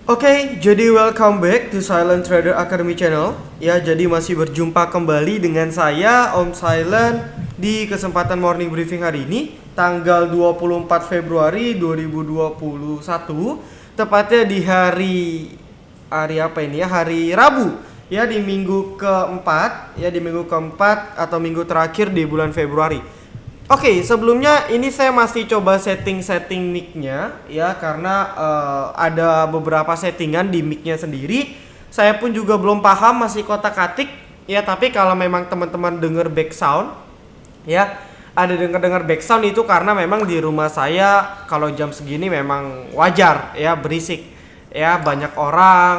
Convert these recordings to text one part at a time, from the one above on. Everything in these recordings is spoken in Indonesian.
Oke, jadi welcome back to Silent Trader Academy Channel. Ya, jadi masih berjumpa kembali dengan saya Om Silent di kesempatan morning briefing hari ini, tanggal 24 Februari 2021, tepatnya di hari apa ini ya? Hari Rabu. Ya, di minggu keempat, ya di minggu keempat atau minggu terakhir di bulan Februari. Oke, sebelumnya ini saya masih coba setting mic-nya ya karena ada beberapa settingan di mic-nya sendiri. Saya pun juga belum paham, masih kotak-katik ya, tapi kalau memang teman-teman dengar back sound ya, ada dengar back sound itu karena memang di rumah saya kalau jam segini memang wajar ya, berisik ya, banyak orang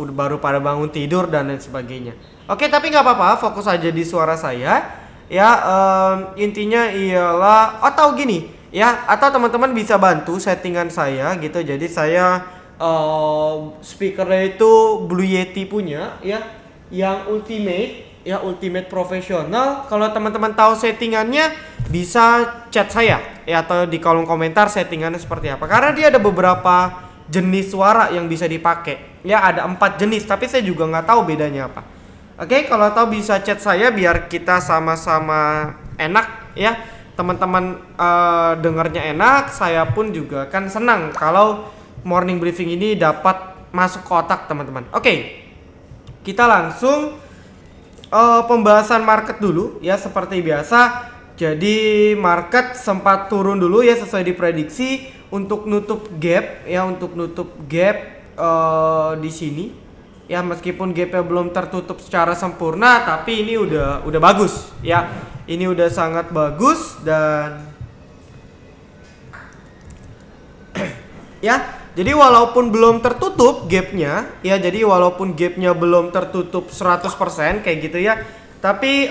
udah baru pada bangun tidur dan lain sebagainya. Oke, tapi nggak apa-apa, fokus aja di suara saya. Ya, intinya ialah atau gini ya, atau teman-teman bisa bantu settingan saya gitu. Jadi saya speakernya itu Blue Yeti punya ya, yang ultimate profesional. Kalau teman-teman tahu settingannya bisa chat saya ya, atau di kolom komentar settingannya seperti apa, karena dia ada beberapa jenis suara yang bisa dipakai ya, ada 4 jenis tapi saya juga nggak tahu bedanya apa. Oke, kalau tahu bisa chat saya biar kita sama-sama enak ya. Teman-teman dengarnya enak, saya pun juga kan senang kalau morning briefing ini dapat masuk ke otak teman-teman. Oke, kita langsung pembahasan market dulu ya, seperti biasa. Jadi market sempat turun dulu ya, sesuai diprediksi untuk nutup gap ya, di sini. Ya, meskipun gapnya belum tertutup secara sempurna, tapi ini udah bagus ya. Ini udah sangat bagus dan ya, jadi walaupun belum tertutup gapnya ya, jadi walaupun gapnya belum tertutup 100% kayak gitu ya, tapi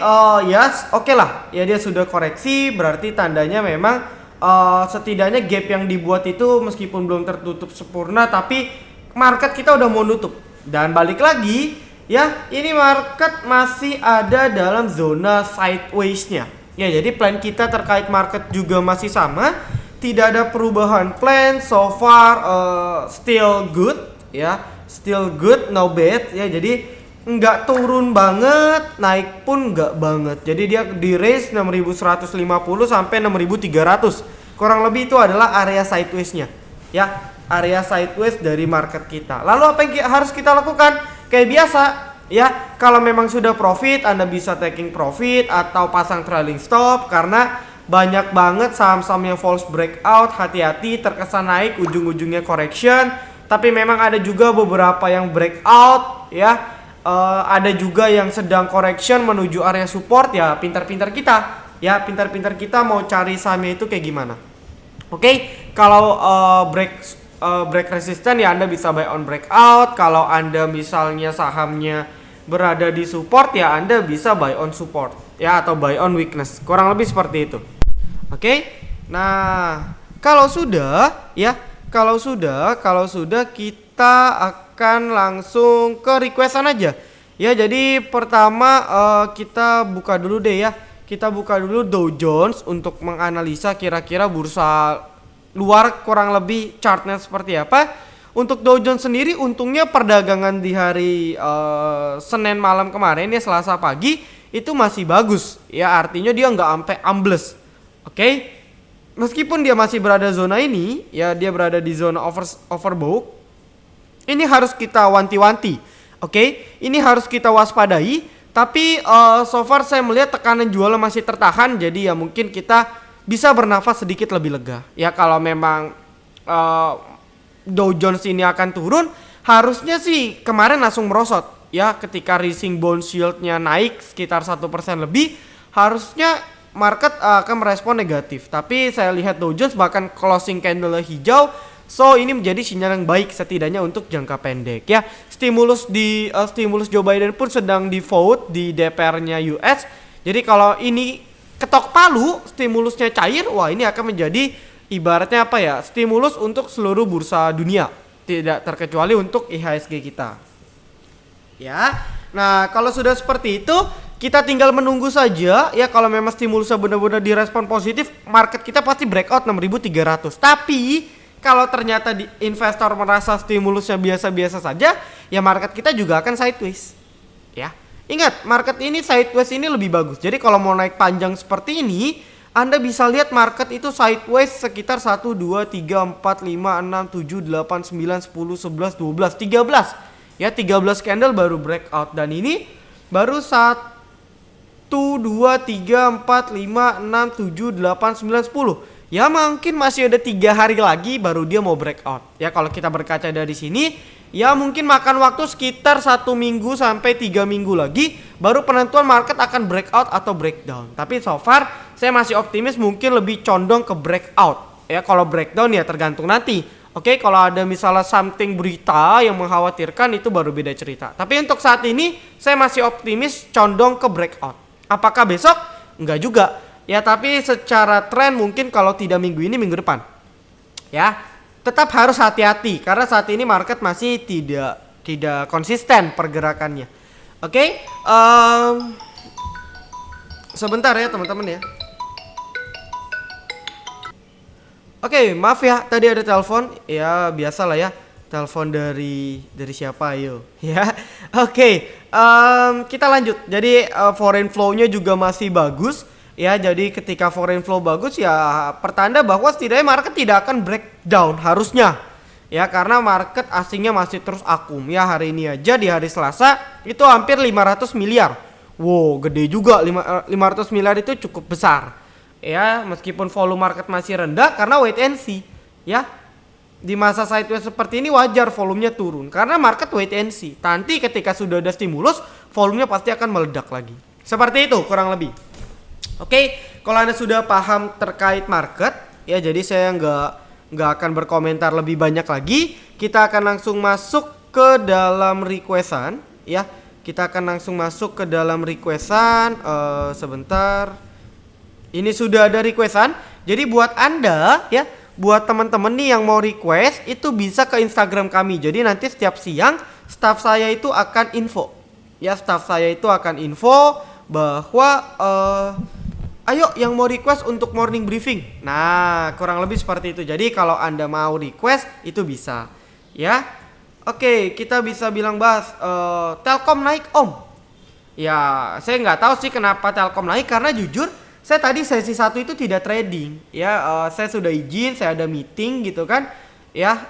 ya oke lah ya, dia sudah koreksi, berarti tandanya memang setidaknya gap yang dibuat itu meskipun belum tertutup sempurna, tapi market kita udah mau nutup. Dan balik lagi ya, ini market masih ada dalam zona sideways-nya. Ya, jadi plan kita terkait market juga masih sama. Tidak ada perubahan plan so far, still good ya. Still good, no bad ya. Jadi nggak turun banget, naik pun nggak banget. Jadi dia di range 6150 sampai 6300. Kurang lebih itu adalah area sideways-nya. Ya, area sideways dari market kita. Lalu apa yang harus kita lakukan? Kayak biasa ya, kalau memang sudah profit, Anda bisa taking profit atau pasang trailing stop, karena banyak banget saham-saham yang false breakout. Hati-hati, terkesan naik ujung-ujungnya correction, tapi memang ada juga beberapa yang breakout ya. Ada juga yang sedang correction menuju area support ya. Pintar-pintar kita mau cari sahamnya itu kayak gimana. Oke, kalau break resisten ya, Anda bisa buy on breakout. Kalau Anda misalnya sahamnya berada di support ya, Anda bisa buy on support ya, atau buy on weakness. Kurang lebih seperti itu. Oke. Nah, kalau sudah kita akan langsung ke requestan aja. Ya, jadi pertama kita buka dulu deh ya. Kita buka dulu Dow Jones untuk menganalisa kira-kira bursa luar kurang lebih chartnya seperti apa. Untuk Dow Jones sendiri, untungnya perdagangan di hari Senin malam kemarin ya, Selasa pagi itu masih bagus ya, artinya dia nggak sampai ambles. Oke, meskipun dia masih berada zona ini ya, dia berada di zona overbought. Ini harus kita wanti-wanti. Oke, ini harus kita waspadai. Tapi so far saya melihat tekanan jualnya masih tertahan, jadi ya mungkin kita bisa bernafas sedikit lebih lega. Ya, kalau memang Dow Jones ini akan turun, harusnya sih kemarin langsung merosot. Ya, ketika rising bond yield-nya naik sekitar 1% lebih, harusnya market akan merespon negatif. Tapi saya lihat Dow Jones bahkan closing candle hijau. So ini menjadi sinyal yang baik setidaknya untuk jangka pendek ya. Stimulus Joe Biden pun sedang di vote di DPR-nya US. Jadi kalau ini ketok palu, stimulusnya cair, wah ini akan menjadi ibaratnya apa ya, stimulus untuk seluruh bursa dunia, tidak terkecuali untuk IHSG kita. Ya. Nah, kalau sudah seperti itu, kita tinggal menunggu saja ya. Kalau memang stimulusnya benar-benar direspon positif, market kita pasti breakout 6.300. Tapi kalau ternyata investor merasa stimulusnya biasa-biasa saja, ya market kita juga akan sideways. Ya. Ingat, market ini sideways ini lebih bagus. Jadi kalau mau naik panjang seperti ini, Anda bisa lihat market itu sideways sekitar 1 2 3 4 5 6 7 8 9 10 11 12 13. Ya, 13 candle baru breakout dan ini baru 1 2 3 4 5 6 7 8 9 10. Ya mungkin masih ada 3 hari lagi baru dia mau breakout. Ya kalau kita berkaca dari sini, ya mungkin makan waktu sekitar 1 minggu sampai 3 minggu lagi baru penentuan market akan breakout atau breakdown. Tapi so far saya masih optimis, mungkin lebih condong ke breakout. Ya kalau breakdown ya tergantung nanti. Oke, kalau ada misalnya something berita yang mengkhawatirkan itu baru beda cerita. Tapi untuk saat ini saya masih optimis condong ke breakout. Apakah besok? Enggak juga. Ya tapi secara tren mungkin kalau tidak minggu ini, minggu depan. Ya, tetap harus hati-hati karena saat ini market masih tidak konsisten pergerakannya. Oke, sebentar ya teman-teman ya. Oke, maaf ya tadi ada telepon. Ya biasalah ya, telepon dari siapa ayo. Ya, oke, kita lanjut. Jadi foreign flow-nya juga masih bagus. Ya, jadi ketika foreign flow bagus ya pertanda bahwa setidaknya market tidak akan breakdown harusnya. Ya, karena market asingnya masih terus akum. Ya, hari ini aja di hari Selasa itu hampir 500 miliar. Wow, gede juga. 500 miliar itu cukup besar. Ya, meskipun volume market masih rendah karena wait and see. Ya, di masa sideways seperti ini wajar volumenya turun karena market wait and see. Nanti ketika sudah ada stimulus, volumenya pasti akan meledak lagi. Seperti itu kurang lebih. Oke, kalau Anda sudah paham terkait market, ya jadi saya nggak akan berkomentar lebih banyak lagi. Kita akan langsung masuk ke dalam requestan, ya. Kita akan langsung masuk ke dalam requestan. Sebentar. Ini sudah ada requestan. Jadi buat Anda, ya, buat teman-teman nih yang mau request itu bisa ke Instagram kami. Jadi nanti setiap siang staff saya itu akan info. Ya, staff saya itu akan info bahwa ayo yang mau request untuk morning briefing. Nah, kurang lebih seperti itu. Jadi kalau Anda mau request itu bisa. Ya. Oke, kita bisa bilang bahas Telkom naik Om. Ya, saya nggak tahu sih kenapa Telkom naik karena jujur saya tadi sesi 1 itu tidak trading. Ya, saya sudah izin, saya ada meeting gitu kan. Ya,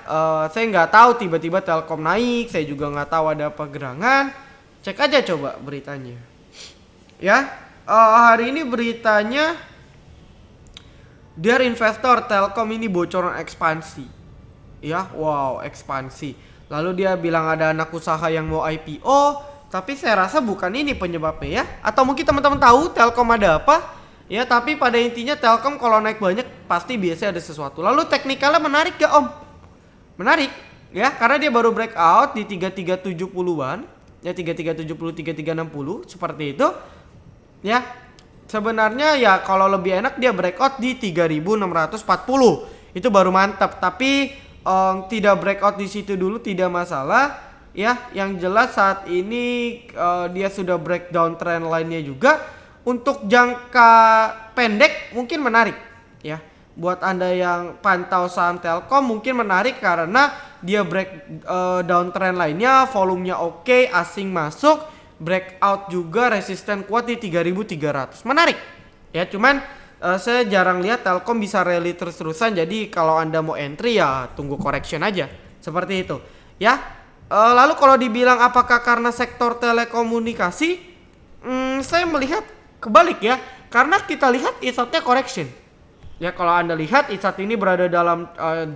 saya nggak tahu tiba-tiba Telkom naik. Saya juga nggak tahu ada pergerakan. Cek aja coba beritanya. Ya. Hari ini beritanya Dear Investor, Telkom ini bocoran ekspansi. Ya, wow, ekspansi. Lalu dia bilang ada anak usaha yang mau IPO, tapi saya rasa bukan ini penyebabnya ya. Atau mungkin teman-teman tahu Telkom ada apa? Ya, tapi pada intinya Telkom kalau naik banyak pasti biasanya ada sesuatu. Lalu teknikalnya menarik gak Om? Menarik ya, karena dia baru breakout di 3370-an. Ya, 3370, 3360 seperti itu. Ya, sebenarnya ya kalau lebih enak dia breakout di 3640. Itu baru mantap, tapi tidak breakout di situ dulu tidak masalah. Ya, yang jelas saat ini dia sudah breakdown trend line-nya juga. Untuk jangka pendek mungkin menarik ya. Buat Anda yang pantau saham Telkom mungkin menarik karena dia breakdown trend line-nya, volumenya oke, asing masuk. Breakout juga, resisten kuat di 3300. Menarik. Ya, cuman saya jarang lihat Telkom bisa rally terus-terusan. Jadi kalau Anda mau entry ya tunggu correction aja. Seperti itu. Ya. Lalu kalau dibilang apakah karena sektor telekomunikasi? Saya melihat kebalik ya. Karena kita lihat ISAT-nya correction. Ya, kalau Anda lihat ISAT ini berada dalam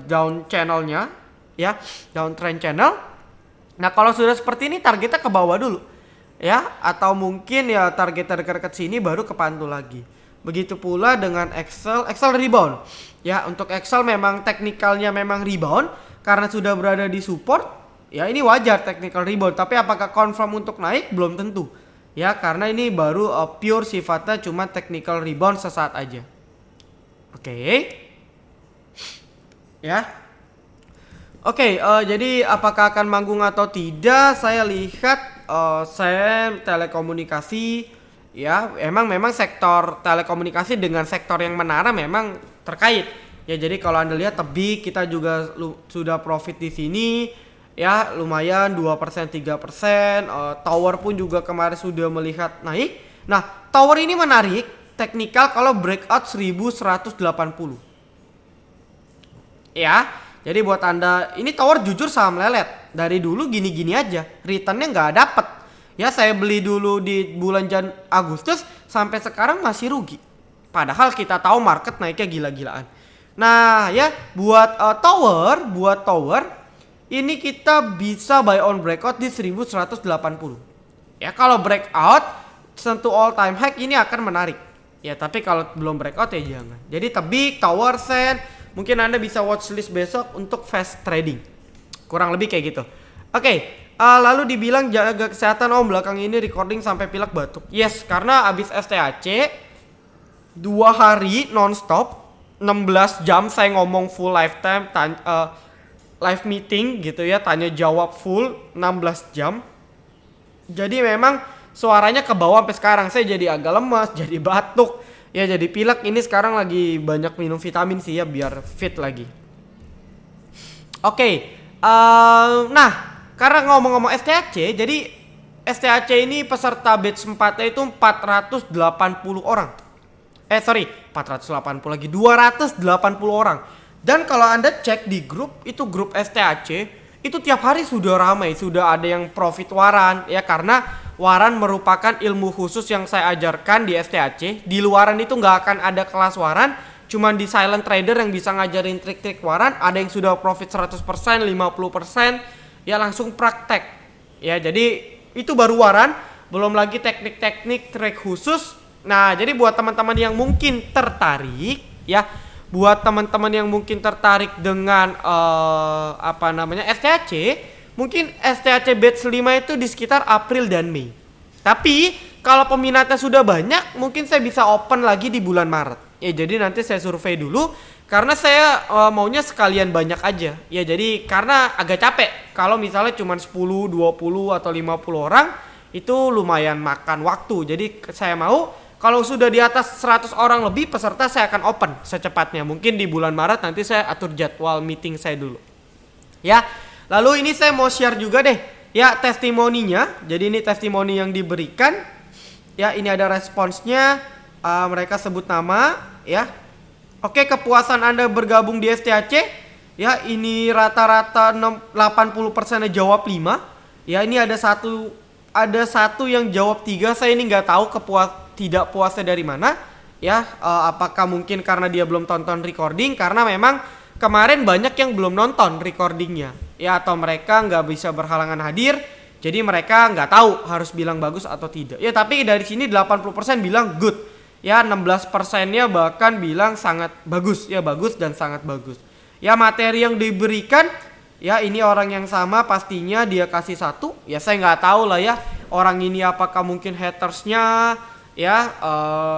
down channel-nya, ya, downtrend channel. Nah, kalau sudah seperti ini targetnya ke bawah dulu. Ya, atau mungkin ya target dekat-dekat sini baru kepantul lagi. Begitu pula dengan Excel rebound. Ya, untuk Excel memang teknikalnya memang rebound karena sudah berada di support. Ya, ini wajar technical rebound, tapi apakah confirm untuk naik belum tentu. Ya, karena ini baru pure sifatnya cuma technical rebound sesaat aja. Oke. Ya. Oke, jadi apakah akan manggung atau tidak? Saya lihat saya telekomunikasi ya, memang sektor telekomunikasi dengan sektor yang menara memang terkait Ya jadi kalau Anda lihat tebik kita juga sudah profit di sini ya, lumayan 2% 3%. Tower pun juga kemarin sudah melihat naik. Nah, tower ini menarik teknikal kalau breakout 1180. Ya, jadi buat Anda ini tower jujur saham lelet. Dari dulu gini-gini aja, returnnya nggak dapet. Ya saya beli dulu di bulan Agustus sampai sekarang masih rugi. Padahal kita tahu market naiknya gila-gilaan. Nah ya buat tower ini kita bisa buy on breakout di 1180. Ya kalau breakout sentuh all time high ini akan menarik. Ya tapi kalau belum breakout ya jangan. Jadi tebik, tower, sen, mungkin Anda bisa watchlist besok untuk fast trading. Kurang lebih kayak gitu. Oke. Lalu dibilang jaga kesehatan om, belakang ini recording sampai pilek batuk. Yes, karena abis STAC 2 hari nonstop 16 jam saya ngomong full lifetime live meeting gitu ya, tanya jawab full 16 jam. Jadi memang suaranya ke bawah sampai sekarang. Saya jadi agak lemas, jadi batuk, ya jadi pilek. Ini sekarang lagi banyak minum vitamin sih ya biar fit lagi. Oke. Nah karena ngomong-ngomong STAC, jadi STAC ini peserta batch 4-nya itu 480 orang. 480 lagi, 280 orang. Dan kalau Anda cek di grup, itu grup STAC, itu tiap hari sudah ramai, sudah ada yang profit waran. Ya karena waran merupakan ilmu khusus yang saya ajarkan di STAC. Di luaran itu nggak akan ada kelas waran, cuman di silent trader yang bisa ngajarin trik-trik waran. Ada yang sudah profit 100%, 50%. Ya langsung praktek. Ya jadi itu baru waran, belum lagi teknik-teknik trade khusus. Nah jadi buat teman-teman yang mungkin tertarik ya, buat teman-teman yang mungkin tertarik dengan STAC, mungkin STAC batch 5 itu di sekitar April dan Mei. Tapi kalau peminatnya sudah banyak, mungkin saya bisa open lagi di bulan Maret. Ya jadi nanti saya survei dulu. Karena saya maunya sekalian banyak aja. Ya jadi karena agak capek. Kalau misalnya cuma 10, 20 atau 50 orang, itu lumayan makan waktu. Jadi saya mau kalau sudah di atas 100 orang lebih peserta, saya akan open secepatnya. Mungkin di bulan Maret nanti saya atur jadwal meeting saya dulu. Ya, lalu ini saya mau share juga deh. Ya testimoninya. Jadi ini testimoni yang diberikan. Ya ini ada responsnya. Mereka sebut nama. Ya. Oke, kepuasan Anda bergabung di STAC. Ya, ini rata-rata 80%-nya jawab 5. Ya, ini ada satu yang jawab 3. Saya ini nggak tahu tidak puasnya dari mana. Ya, apakah mungkin karena dia belum tonton recording? Karena memang kemarin banyak yang belum nonton recordingnya. Ya, atau mereka nggak bisa berhalangan hadir. Jadi mereka nggak tahu harus bilang bagus atau tidak. Ya, tapi dari sini 80% bilang good. Ya 16%-nya bahkan bilang sangat bagus. Ya bagus dan sangat bagus. Ya materi yang diberikan, ya ini orang yang sama pastinya dia kasih 1. Ya saya nggak tahu lah ya orang ini apakah mungkin hatersnya, ya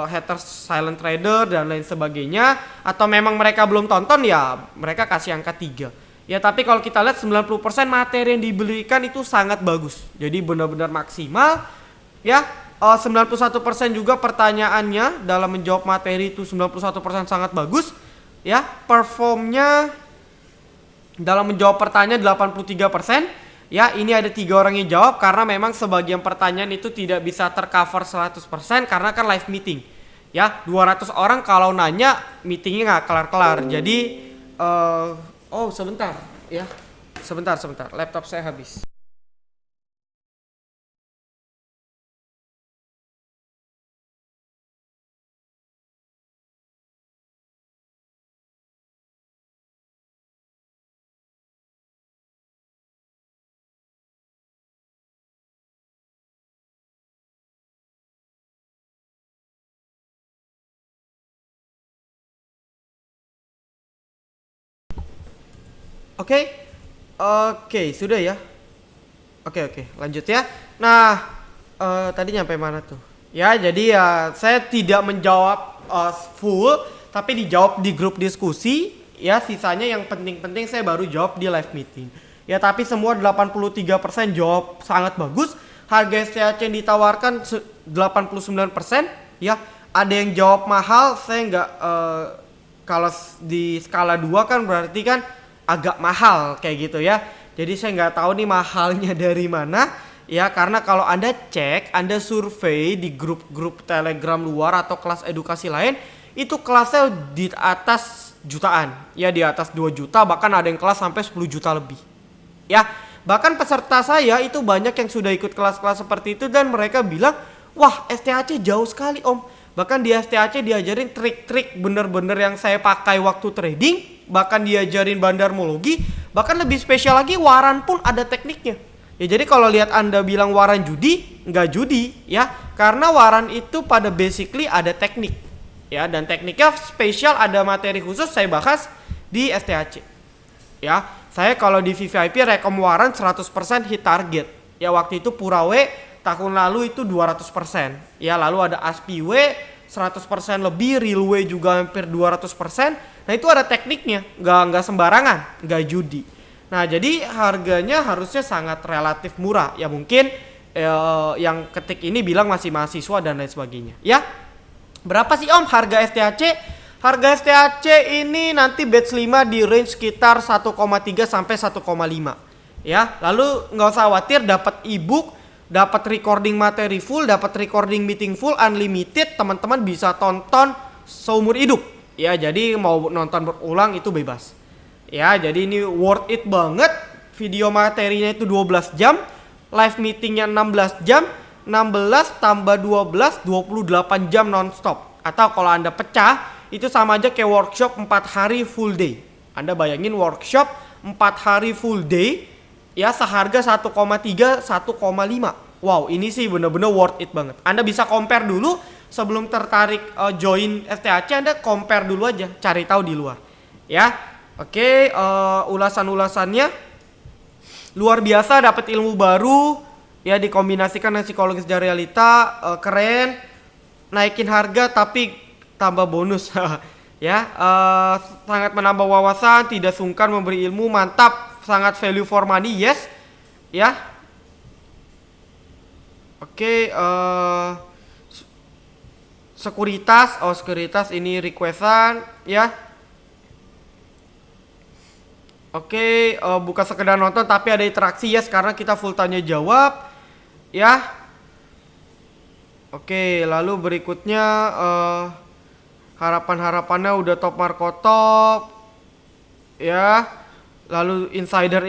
haters silent trader dan lain sebagainya, atau memang mereka belum tonton ya mereka kasih angka 3. Ya tapi kalau kita lihat 90% materi yang diberikan itu sangat bagus. Jadi benar-benar maksimal. Ya 91% juga pertanyaannya dalam menjawab materi itu 91% sangat bagus. Ya, performnya dalam menjawab pertanyaan 83%. Ya, ini ada 3 orang yang jawab karena memang sebagian pertanyaan itu tidak bisa tercover 100% karena kan live meeting. Ya, 200 orang kalau nanya meetingnya nggak kelar-kelar. Jadi sebentar ya. Sebentar, laptop saya habis. Oke, sudah ya. Oke, lanjut ya. Nah, tadi nyampe mana tuh? Ya, jadi ya saya tidak menjawab full, tapi dijawab di grup diskusi. Ya, sisanya yang penting-penting saya baru jawab di live meeting. Ya, tapi semua 83% jawab sangat bagus. Harga STAC yang ditawarkan 89%. Ya, ada yang jawab mahal, saya Kalau di skala 2 kan berarti kan agak mahal kayak gitu ya. Jadi saya nggak tahu nih mahalnya dari mana ya, karena kalau Anda cek, Anda survei di grup-grup Telegram luar atau kelas edukasi lain, itu kelasnya di atas jutaan ya, di atas 2 juta, bahkan ada yang kelas sampai 10 juta lebih ya. Bahkan peserta saya itu banyak yang sudah ikut kelas-kelas seperti itu dan mereka bilang, wah STHC jauh sekali om. Bahkan di STHC diajarin trik-trik bener-bener yang saya pakai waktu trading, bahkan diajarin bandarmologi, bahkan lebih spesial lagi waran pun ada tekniknya. Ya jadi kalau lihat Anda bilang waran judi, nggak judi ya, karena waran itu pada basically ada teknik ya, dan tekniknya spesial, ada materi khusus saya bahas di STHC ya. Saya kalau di VVIP rekom waran 100% hit target ya, waktu itu Purawe tahun lalu itu 200% ya, lalu ada ASPIW 100% lebih, Realway juga hampir 200%. Nah itu ada tekniknya, nggak sembarangan, nggak judi. Nah jadi harganya harusnya sangat relatif murah ya, mungkin yang ketik ini bilang masih mahasiswa dan lain sebagainya ya. Berapa sih om harga STHC? Harga STHC ini nanti batch 5 di range sekitar 1,3 sampai 1,5 ya. Lalu nggak usah khawatir, dapat ebook, dapat recording materi full, dapat recording meeting full unlimited, teman-teman bisa tonton seumur hidup ya. Jadi mau nonton berulang itu bebas ya. Jadi ini worth it banget. Video materinya itu 12 jam, live meetingnya 16 jam, 16 tambah 12 28 jam nonstop. Atau kalau Anda pecah itu sama aja kayak workshop 4 hari full day. Anda bayangin workshop 4 hari full day ya, seharga 1,3 1,5. Wow, ini sih bener-bener worth it banget. Anda bisa compare dulu sebelum tertarik join STHC. Anda compare dulu aja, cari tahu di luar ya. Oke, ulasan-ulasannya luar biasa, dapat ilmu baru ya, dikombinasikan dengan psikologis dan realita, keren. Naikin harga tapi tambah bonus ya, sangat menambah wawasan, tidak sungkan memberi ilmu, mantap, sangat value for money, yes ya. Oke, sekuritas ini requestan ya. Oke, bukan sekedar nonton tapi ada interaksi, yes, karena kita full tanya jawab ya. Oke, lalu berikutnya harapan-harapannya udah top markotop ya. Lalu insider,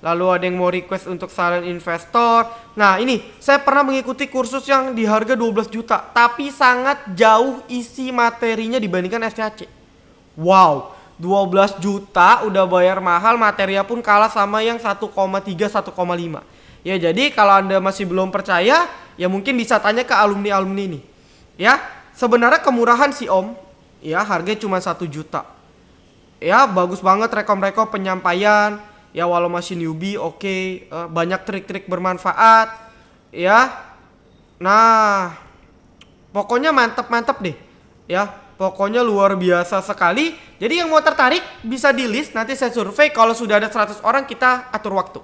lalu ada yang mau request untuk silent investor. Nah ini saya pernah mengikuti kursus yang di harga 12 juta tapi sangat jauh isi materinya dibandingkan STHC. Wow, 12 juta udah bayar mahal, materinya pun kalah sama yang 1,3 1,5 ya. Jadi kalau Anda masih belum percaya ya mungkin bisa tanya ke alumni-alumni ini ya. Sebenarnya kemurahan sih om ya, harganya cuma 1 juta ya. Bagus banget rekom-rekom penyampaian ya, walau masih newbie. Oke, banyak trik-trik bermanfaat ya. Nah pokoknya mantep deh ya, pokoknya luar biasa sekali. Jadi yang mau tertarik bisa di list, nanti saya survei. Kalau sudah ada 100 orang kita atur waktu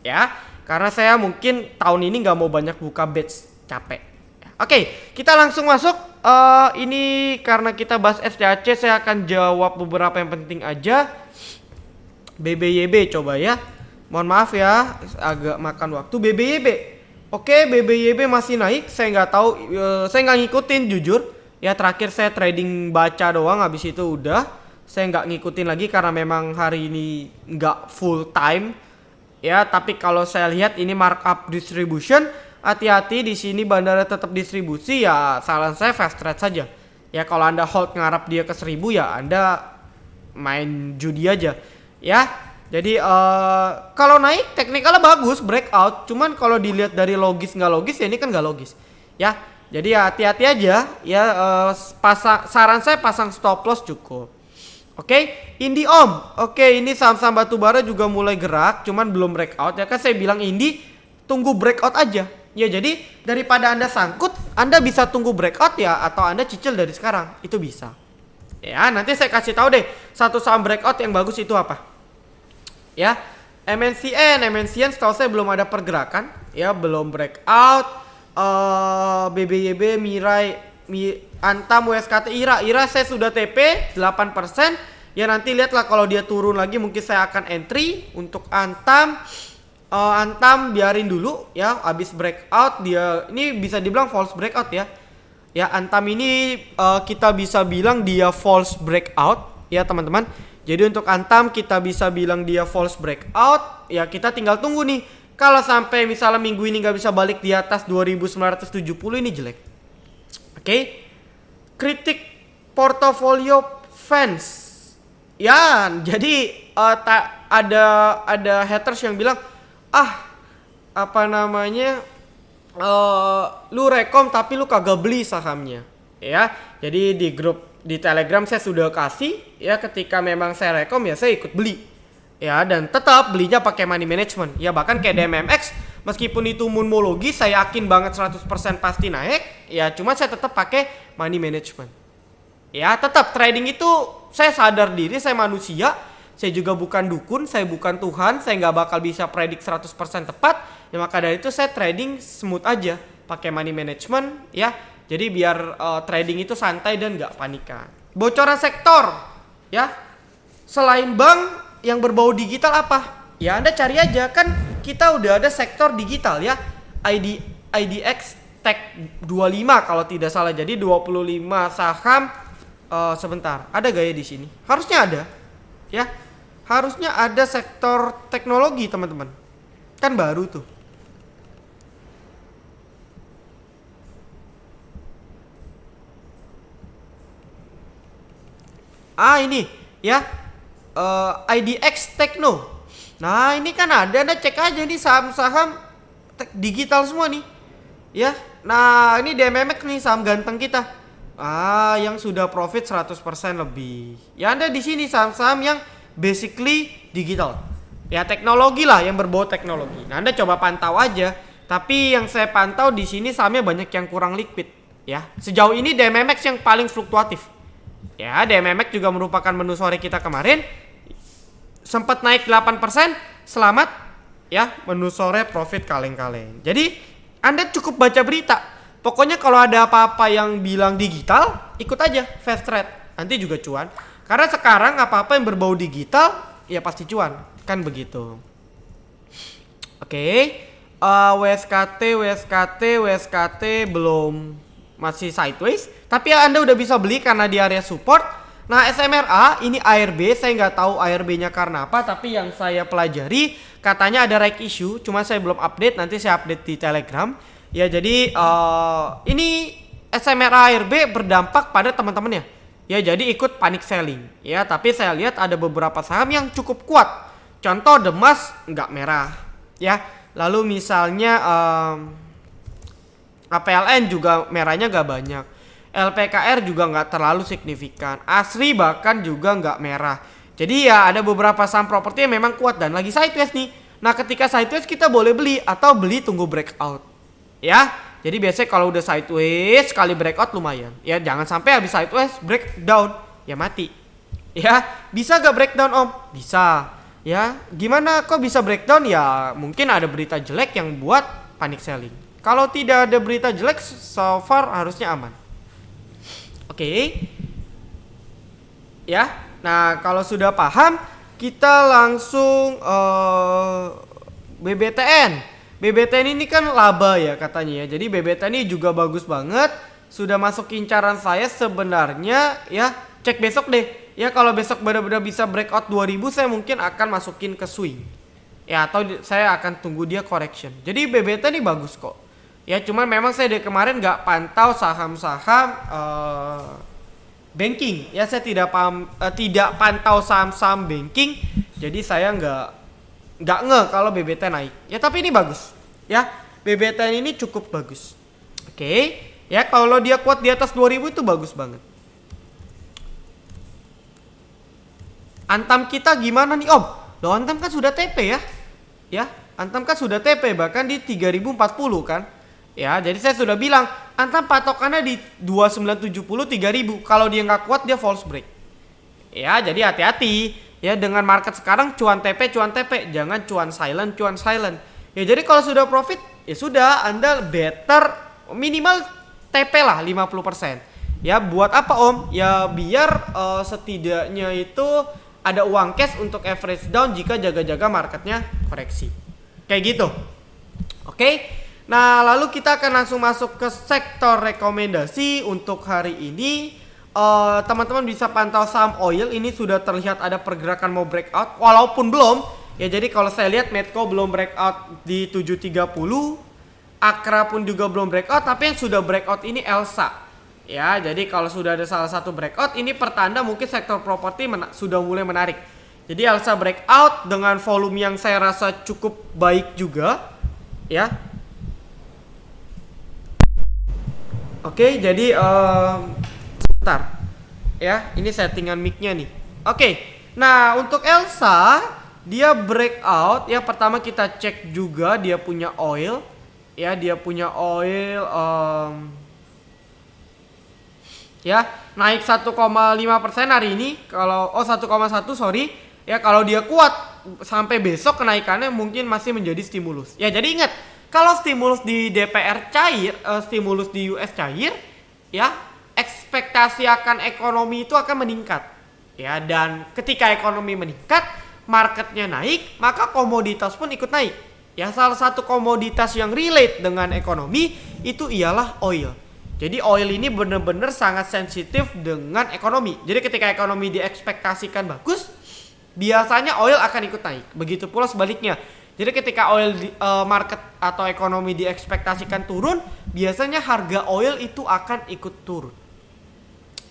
ya, karena saya mungkin tahun ini nggak mau banyak buka batch, capek. Oke, kita langsung masuk. Ini karena kita bahas STHC, saya akan jawab beberapa yang penting aja. BBYB coba ya. Mohon maaf ya, agak makan waktu. BBYB. Oke, BBYB masih naik. Saya nggak tahu, saya nggak ngikutin jujur. Ya terakhir saya trading baca doang, habis itu udah. Saya nggak ngikutin lagi karena memang hari ini nggak full time. Ya, tapi kalau saya lihat ini markup distribution, hati-hati di sini bandara tetap distribusi ya, saran saya fast trade saja. Ya kalau Anda hold ngarap dia ke 1000 ya Anda main judi aja ya. Jadi kalau naik teknikalnya bagus, breakout. Cuman kalau dilihat dari logis nggak logis ya ini kan nggak logis ya. Jadi ya hati-hati aja ya, saran saya pasang stop loss cukup. Oke, Indi om. Oke, ini saham-saham batubara juga mulai gerak, cuman belum breakout ya kan. Saya bilang Indi tunggu breakout aja. Ya jadi daripada Anda sangkut, Anda bisa tunggu breakout ya, atau Anda cicil dari sekarang, itu bisa. Ya nanti saya kasih tahu deh satu saham breakout yang bagus itu apa. Ya, MNCN setahu saya belum ada pergerakan, ya belum breakout. BBYB, Mirai, Antam WSKT Ira saya sudah TP 8%. Ya nanti lihatlah kalau dia turun lagi mungkin saya akan entry. Untuk Antam Antam biarin dulu ya, habis breakout dia ini bisa dibilang false breakout ya. Ya Antam ini kita bisa bilang dia false breakout ya teman-teman. Jadi untuk Antam kita bisa bilang dia false breakout. Ya kita tinggal tunggu nih. Kalau sampai misalnya minggu ini nggak bisa balik di atas 2970 ini jelek. Oke. Kritik portofolio fans. Ya jadi ada haters yang bilang apa namanya lu rekom tapi lu kagak beli sahamnya ya. Jadi di grup di Telegram saya sudah kasih ya, ketika memang saya rekom ya saya ikut beli ya, dan tetap belinya pakai money management ya. Bahkan kayak DMMX meskipun itu moonmologi saya yakin banget 100% pasti naik ya, cuma saya tetap pakai money management ya. Tetap trading itu saya sadar diri, saya manusia. Saya juga bukan dukun, saya bukan Tuhan, saya nggak bakal bisa predik 100% tepat. Ya maka dari itu saya trading smooth aja, pakai money management ya. Jadi biar trading itu santai dan nggak panikan. Bocoran sektor ya. Selain bank yang berbau digital apa? Ya Anda cari aja, kan kita udah ada sektor digital ya. IDX Tech 25 kalau tidak salah. Jadi 25 saham sebentar. Ada gak ya di sini? Harusnya ada. Ya. Harusnya ada sektor teknologi teman-teman. Kan baru tuh. Ini ya. IDX Techno. Nah ini kan ada. Anda cek aja nih saham-saham digital semua nih. Ya. Nah ini DMMX nih, saham ganteng kita. Yang sudah profit 100% lebih. Ya Anda di sini saham-saham yang basically digital. Ya teknologi lah, yang berbau teknologi. Nah Anda coba pantau aja. Tapi yang saya pantau di sini sahamnya banyak yang kurang liquid. Ya sejauh ini DMMX yang paling fluktuatif. Ya DMMX juga merupakan menu sore kita kemarin. Sempat naik 8%. Selamat ya, menu sore profit kaleng-kaleng. Jadi Anda cukup baca berita. Pokoknya kalau ada apa-apa yang bilang digital, ikut aja fast trade. Nanti juga cuan. Karena sekarang apa-apa yang berbau digital ya pasti cuan, kan begitu. Oke. WSKT belum, masih sideways. Tapi Anda udah bisa beli karena di area support. Nah SMRA ini ARB, saya nggak tahu ARB-nya karena apa. Tapi yang saya pelajari katanya ada right issue. Cuma saya belum update, nanti saya update di Telegram. Ya jadi ini SMRA ARB berdampak pada teman-temannya. Ya jadi ikut panic selling ya, tapi saya lihat ada beberapa saham yang cukup kuat. Contoh Demas nggak merah ya. Lalu misalnya APLN juga merahnya nggak banyak. LPKR juga nggak terlalu signifikan. Asri bahkan juga nggak merah. Jadi ya ada beberapa saham properti yang memang kuat dan lagi sideways nih. Nah ketika sideways kita boleh beli atau beli tunggu breakout ya. Jadi biasanya kalau udah sideways sekali breakout lumayan. Ya jangan sampai habis sideways breakdown ya mati. Ya, bisa gak breakdown Om? Bisa. Ya, gimana kok bisa breakdown? Ya mungkin ada berita jelek yang buat panic selling. Kalau tidak ada berita jelek so far harusnya aman. Oke. Ya. Nah, kalau sudah paham kita langsung BBTN. BBTN ini kan laba ya katanya ya. Jadi BBTN ini juga bagus banget. Sudah masuk incaran saya sebenarnya ya. Cek besok deh. Ya kalau besok benar-benar bisa breakout 2000 saya mungkin akan masukin ke swing. Ya atau saya akan tunggu dia correction. Jadi BBTN ini bagus kok. Ya cuman memang saya dari kemarin nggak pantau saham-saham banking. Ya saya tidak pantau saham-saham banking. Jadi saya nggak kalau BBTN naik. Ya tapi ini bagus. Ya BBTN ini cukup bagus. Oke. Ya kalau dia kuat di atas 2000 itu bagus banget. Antam kita gimana nih Om? Loh Antam kan sudah TP ya. Ya Antam kan sudah TP bahkan di 3040 kan. Ya jadi saya sudah bilang Antam patokannya di 2970 3000. Kalau dia nggak kuat dia false break. Ya jadi hati-hati. Ya dengan market sekarang cuan TP, jangan cuan silent. Ya jadi kalau sudah profit ya sudah Anda better minimal TP lah 50%. Ya buat apa Om? Ya biar setidaknya itu ada uang cash untuk average down jika jaga-jaga marketnya koreksi. Kayak gitu. Oke. Nah lalu kita akan langsung masuk ke sektor rekomendasi untuk hari ini. Teman-teman bisa pantau saham oil, ini sudah terlihat ada pergerakan mau breakout walaupun belum. Ya jadi kalau saya lihat Medco belum breakout di 730, Akra pun juga belum breakout, tapi yang sudah breakout ini Elsa. Ya, jadi kalau sudah ada salah satu breakout, ini pertanda mungkin sektor properti sudah mulai menarik. Jadi Elsa breakout dengan volume yang saya rasa cukup baik juga, ya. Oke, jadi sebentar, ya. Ini settingan mic-nya nih. Oke, nah untuk Elsa dia breakout. Ya pertama kita cek juga dia punya oil, ya dia punya oil. Ya naik 1,5% hari ini. Kalau 1,1 sorry. Ya kalau dia kuat sampai besok kenaikannya mungkin masih menjadi stimulus. Ya jadi ingat, kalau stimulus di DPR cair, stimulus di US cair, ya ekspektasi akan ekonomi itu akan meningkat. Ya dan ketika ekonomi meningkat, marketnya naik, maka komoditas pun ikut naik. Ya salah satu komoditas yang relate dengan ekonomi itu ialah oil. Jadi oil ini benar-benar sangat sensitif dengan ekonomi. Jadi ketika ekonomi diekspektasikan bagus, biasanya oil akan ikut naik. Begitu pula sebaliknya. Jadi ketika oil market atau ekonomi diekspektasikan turun, biasanya harga oil itu akan ikut turun.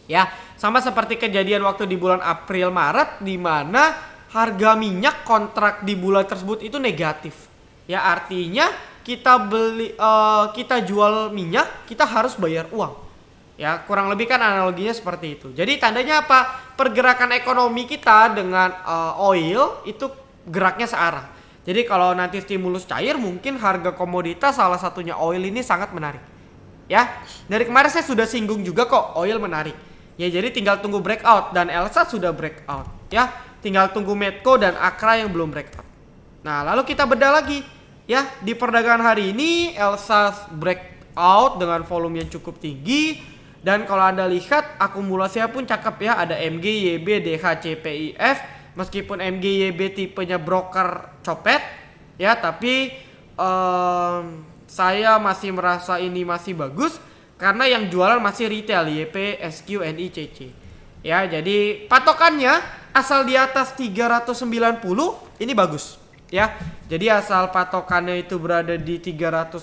Ya, sama seperti kejadian waktu di bulan April Maret di mana harga minyak kontrak di bulan tersebut itu negatif. Ya artinya kita jual minyak, kita harus bayar uang. Ya kurang lebih kan analoginya seperti itu. Jadi tandanya apa? Pergerakan ekonomi kita dengan oil itu geraknya searah. Jadi kalau nanti stimulus cair, mungkin harga komoditas salah satunya oil ini sangat menarik. Ya dari kemarin saya sudah singgung juga kok oil menarik. Ya jadi tinggal tunggu breakout, dan Elsa sudah breakout. Ya tinggal tunggu Medco dan Akra yang belum breakout. Nah lalu kita bedah lagi. Ya, di perdagangan hari ini Elsa breakout dengan volume yang cukup tinggi. Dan kalau Anda lihat akumulasinya pun cakep ya. Ada MG, YB, DH, CPIF. Meskipun MG, YB tipenya broker copet, ya tapi saya masih merasa ini masih bagus karena yang jualan masih retail, YP, SQ, NI, CC. Ya, jadi patokannya asal di atas 390 ini bagus. Ya, jadi asal patokannya itu berada di 390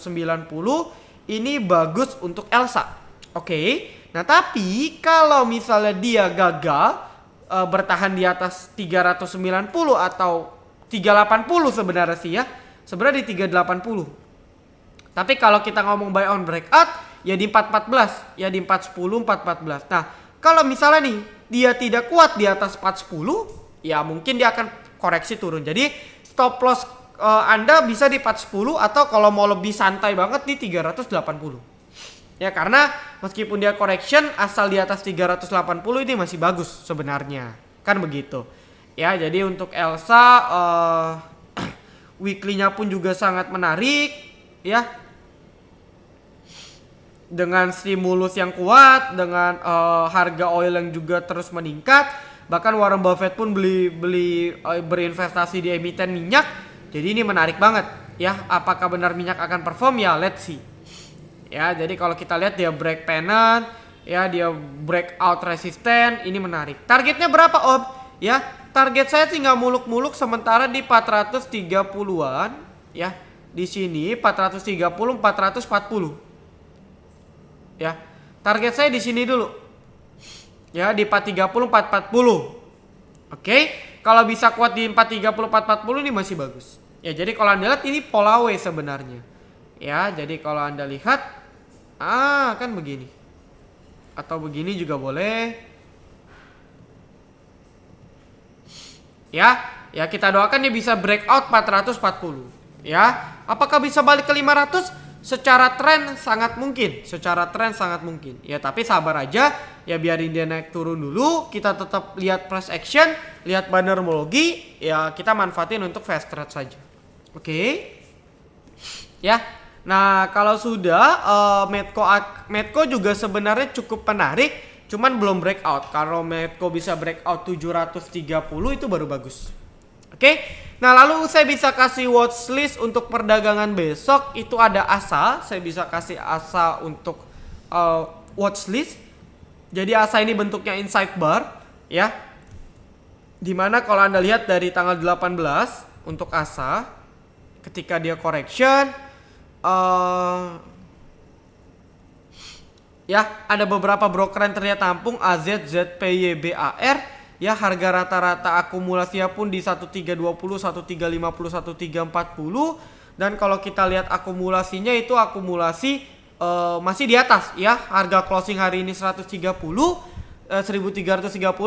ini bagus untuk Elsa. Oke. Nah, tapi kalau misalnya dia gagal bertahan di atas 390 atau 380 sebenarnya sih ya. Sebenarnya di 380. Tapi kalau kita ngomong buy on breakout ya di 414, ya di 410, 414. Nah, kalau misalnya nih dia tidak kuat di atas 410, ya mungkin dia akan koreksi turun. Jadi stop loss Anda bisa di 410 atau kalau mau lebih santai banget di 380. Ya karena meskipun dia correction asal di atas 380 ini masih bagus sebenarnya. Kan begitu. Ya jadi untuk Elsa weekly-nya pun juga sangat menarik ya. Dengan stimulus yang kuat, dengan harga oil yang juga terus meningkat. Bahkan Warren Buffett pun berinvestasi di emiten minyak. Jadi ini menarik banget ya. Apakah benar minyak akan perform? Ya let's see. Ya jadi kalau kita lihat dia break pennant, ya dia breakout resisten, ini menarik. Targetnya berapa Om? Ya target saya sih nggak muluk-muluk sementara di 430-an. Ya di sini 430, 440. Ya target saya di sini dulu. Ya di 430, 440. Oke, kalau bisa kuat di 430, 440 ini masih bagus. Ya jadi kalau Anda lihat ini pola W sebenarnya. Ya jadi kalau Anda lihat kan begini. Atau begini juga boleh. Ya kita doakan dia bisa breakout 440. Ya, apakah bisa balik ke 500? Secara tren sangat mungkin, Ya, tapi sabar aja, ya biarin dia naik turun dulu. Kita tetap lihat price action, lihat bannermologi, ya kita manfaatin untuk fast trade saja. Oke. Ya. Nah, kalau sudah Medco juga sebenarnya cukup menarik, cuman belum breakout. Kalau Medco bisa breakout 730 itu baru bagus. Oke. Nah, lalu saya bisa kasih watchlist untuk perdagangan besok. Itu ada ASA, saya bisa kasih ASA untuk watchlist. Jadi ASA ini bentuknya inside bar, ya. Dimana kalau Anda lihat dari tanggal 18 untuk ASA, ketika dia correction, ya ada beberapa broker yang terlihat tampung AZ, ZPY, BAR. Ya, harga rata-rata akumulasinya pun di 1320, 1350, 1340. Dan kalau kita lihat akumulasinya itu akumulasi masih di atas ya. Harga closing hari ini 130, 1330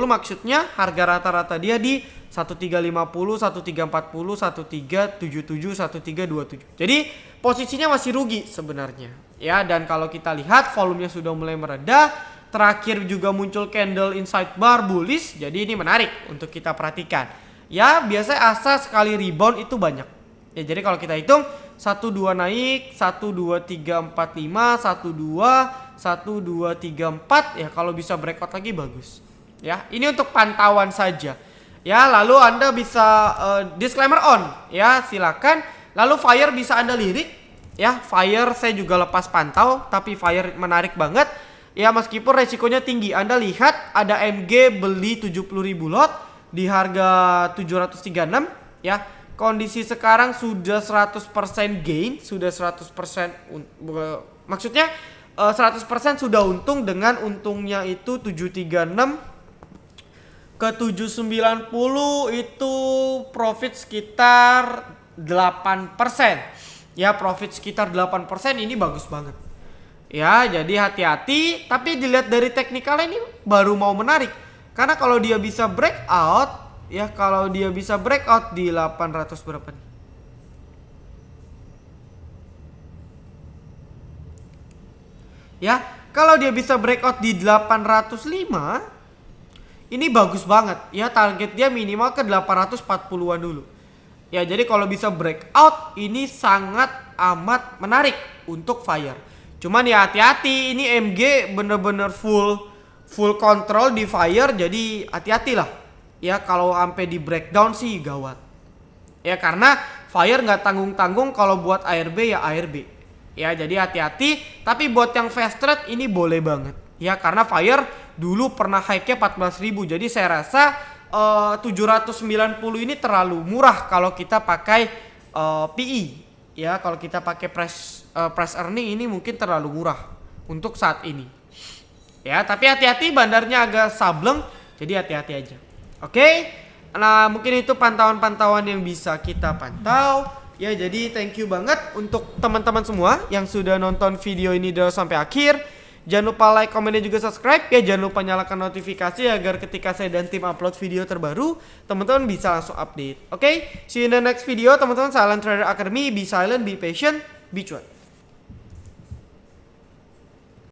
maksudnya harga rata-rata dia di 1350, 1340, 1377, 1327. Jadi posisinya masih rugi sebenarnya. Ya, dan kalau kita lihat volumenya sudah mulai meredah. Terakhir juga muncul candle inside bar bullish. Jadi ini menarik untuk kita perhatikan. Ya, biasanya ASA sekali rebound itu banyak. Ya, jadi kalau kita hitung 12 naik, 1 2 3 4 5, 1 2 1 2 3 4, ya kalau bisa breakout lagi bagus. Ya, ini untuk pantauan saja. Ya, lalu Anda bisa disclaimer on, ya, silakan. Lalu fire bisa Anda lirik, ya. Fire saya juga lepas pantau, tapi fire menarik banget. Ya, meskipun resikonya tinggi. Anda lihat ada MG beli 70.000 lot di harga 736, ya. Kondisi sekarang sudah 100% gain, sudah 100% maksudnya 100% sudah untung, dengan untungnya itu 736 ke 790 itu profit sekitar 8%. Ya, profit sekitar 8%, ini bagus banget. Ya, jadi hati-hati, tapi dilihat dari teknikalnya ini baru mau menarik. Karena kalau dia bisa breakout, ya kalau dia bisa breakout di 800 berapa nih? Ya, kalau dia bisa breakout di 805, ini bagus banget. Ya, target dia minimal ke 840-an dulu. Ya, jadi kalau bisa breakout ini sangat amat menarik untuk fire. Cuman ya hati-hati, ini MG bener-bener full control di fire, jadi hati-hati lah. Ya, kalau sampai di breakdown sih gawat. Ya, karena fire nggak tanggung-tanggung, kalau buat ARB ya ARB. Ya, jadi hati-hati. Tapi buat yang fast trade ini boleh banget. Ya, karena fire dulu pernah high-nya 14.000. Jadi saya rasa 790 ini terlalu murah kalau kita pakai PE. Ya, kalau kita pakai price earning ini mungkin terlalu murah untuk saat ini. Ya, tapi hati-hati, bandarnya agak sableng, jadi hati-hati aja. Oke. Nah, mungkin itu pantauan-pantauan yang bisa kita pantau. Ya, jadi thank you banget untuk teman-teman semua yang sudah nonton video ini dari sampai akhir. Jangan lupa like, komen, dan juga subscribe. Ya, jangan lupa nyalakan notifikasi agar ketika saya dan tim upload video terbaru, teman-teman bisa langsung update. Oke, see you in the next video teman-teman. Silent Trader Academy, be silent, be patient, be cuan.